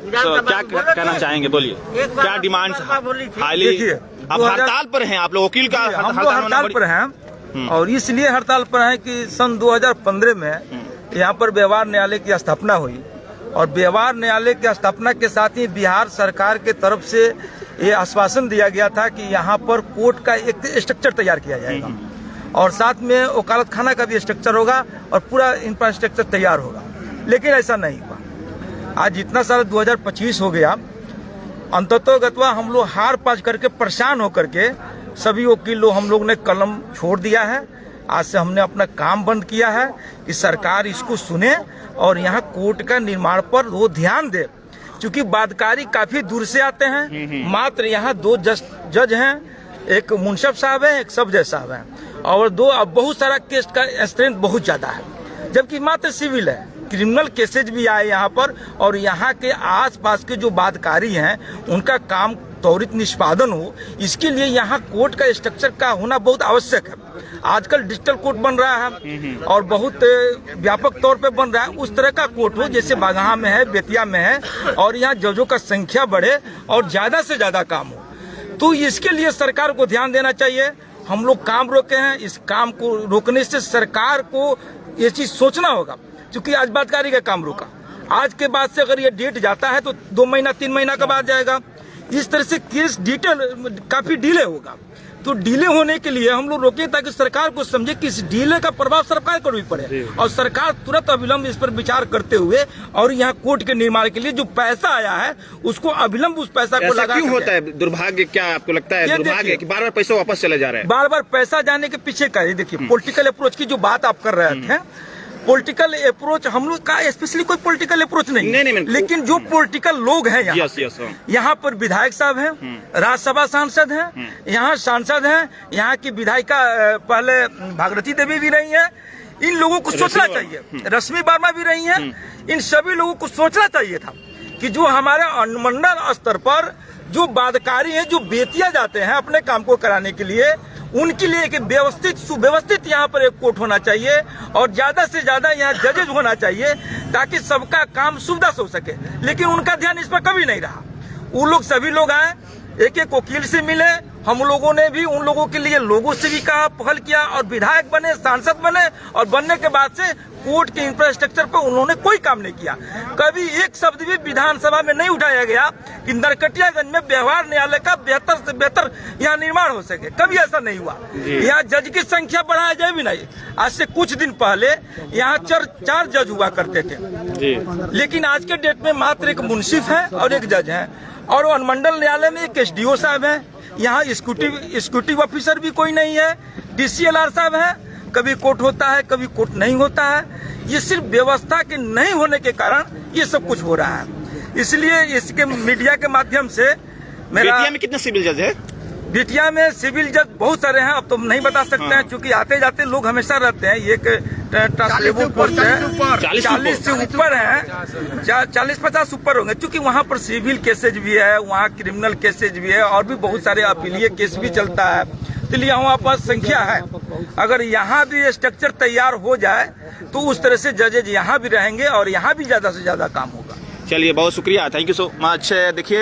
क्या कहना चाहेंगे, बोलिए क्या डिमांड हाईली? आप हड़ताल पर हैं, आप लोग वकील का हम लोग हड़ताल पर हैं और इसलिए हड़ताल पर हैं कि सन 2015 में यहाँ पर व्यवहार न्यायालय की स्थापना हुई और व्यवहार न्यायालय की स्थापना के साथ ही बिहार सरकार के तरफ से ये आश्वासन दिया गया था कि यहाँ पर कोर्ट का एक स्ट्रक्चर तैयार किया जाएगा और साथ में वकालत खाना का भी स्ट्रक्चर होगा और पूरा इंफ्रास्ट्रक्चर तैयार होगा, लेकिन ऐसा नहीं हुआ। आज इतना सारा 2025 हो गया, अंततोगत्वा हम लोग हार पास करके परेशान होकर के सभी वकील लोग हम लोग ने कलम छोड़ दिया है। आज से हमने अपना काम बंद किया है कि सरकार इसको सुने और यहाँ कोर्ट का निर्माण पर वो ध्यान दे, क्योंकि बादकारी काफी दूर से आते हैं। मात्र यहाँ 2 जज हैं, एक मुंशफ साहब है, एक सब जज साहब हैं और 2 अब बहुत सारा केस का स्ट्रेंथ बहुत ज्यादा है, जबकि मात्र सिविल है। क्रिमिनल केसेज भी आए यहाँ पर और यहाँ के आसपास के जो बादकारी हैं उनका काम त्वरित निष्पादन हो, इसके लिए यहाँ कोर्ट का स्ट्रक्चर का होना बहुत आवश्यक है। आजकल डिजिटल कोर्ट बन रहा है और बहुत व्यापक तौर पे बन रहा है, उस तरह का कोर्ट हो जैसे बागहा में है, बेतिया में है और यहाँ जजों का संख्या बढ़े और ज्यादा से ज्यादा काम हो। तो इसके लिए सरकार को ध्यान देना चाहिए। हम लोग काम रोके हैं, इस काम को रोकने से सरकार को ये चीज सोचना होगा, क्योंकि आज बादकारी का काम रोका, आज के बाद से अगर ये डेट जाता है तो 2 महीना 3 महीना के बाद जाएगा। इस तरह से केस काफी डिले होगा। तो डिले होने के लिए हम लोग रोके ताकि सरकार को समझे कि इस डिले का प्रभाव सरकार को भी पड़े और सरकार तुरंत अविलंब इस पर विचार करते हुए और यहाँ कोर्ट के निर्माण के लिए जो पैसा आया है उसको अविलंब उस पैसा को लगा। क्यों होता है दुर्भाग्य? क्या आपको लगता है दुर्भाग्य कि बार-बार पैसा वापस चले जा रहे हैं? बार-बार पैसा जाने के पीछे का ये देखिए पॉलिटिकल अप्रोच की जो बात आप कर रहे थे, पॉलिटिकल अप्रोच हम लोग का स्पेशली कोई पॉलिटिकल अप्रोच नहीं, लेकिन जो पॉलिटिकल लोग हैं यहाँ पर विधायक साहब हैं, राज्यसभा सांसद हैं, यहाँ सांसद हैं, यहाँ की विधायिका पहले भागीरथी देवी भी रही है। इन लोगों को सोचना चाहिए, रश्मि वर्मा भी रही हैं। इन सभी लोगों को सोचना चाहिए था कि जो हमारे अनुमंडल स्तर पर जो बादकारी है, जो बेतिया जाते हैं अपने काम को कराने के लिए, उनके लिए एक व्यवस्थित सुव्यवस्थित यहाँ पर एक कोर्ट होना चाहिए और ज्यादा से ज्यादा यहाँ जजेज होना चाहिए ताकि सबका काम सुविधा से हो सके। लेकिन उनका ध्यान इस पर कभी नहीं रहा। वो लोग सभी लोग आए, एक एक वकील से मिले, हम लोगों ने भी उन लोगों के लिए लोगों से भी कहा, पहल किया और विधायक बने, सांसद बने और बनने के बाद से कोर्ट के इंफ्रास्ट्रक्चर पर उन्होंने कोई काम नहीं किया। कभी एक शब्द भी विधानसभा में नहीं उठाया गया कि नरकटियागंज में व्यवहार न्यायालय का बेहतर से बेहतर यहाँ निर्माण हो सके, कभी ऐसा नहीं हुआ। यहाँ जज की संख्या बढ़ाया जाए भी नहीं। आज से कुछ दिन पहले यहाँ 4 जज हुआ करते थे, लेकिन आज के डेट में मात्र एक मुंसिफ है और एक जज है और अनुमंडल न्यायालय में एक SDO साहब है। यहाँ एग्जीक्यूटिव ऑफिसर भी कोई नहीं है, DCLR साहब है। कभी कोर्ट होता है, कभी कोर्ट नहीं होता है। ये सिर्फ व्यवस्था के नहीं होने के कारण ये सब कुछ हो रहा है। इसलिए इसके मीडिया के माध्यम से बेतिया में कितने सिविल जज है? बेतिया में सिविल जज बहुत सारे हैं, अब तो नहीं बता सकते हैं क्योंकि आते जाते लोग हमेशा रहते हैं। एक ट्रांसलेबल पोस्ट है, 40 से ऊपर है, 40-50 ऊपर होंगे, क्योंकि वहाँ पर सिविल केसेज भी है, वहाँ क्रिमिनल केसेज भी है और भी बहुत सारे अपीलीय केस भी चलता है। इसलिए यहाँ पर संख्या है। अगर यहाँ भी स्ट्रक्चर तैयार हो जाए तो उस तरह से जजेज यहाँ भी रहेंगे और यहाँ भी ज्यादा से ज्यादा काम होगा। चलिए, बहुत शुक्रिया, थैंक यू सो मच। देखिए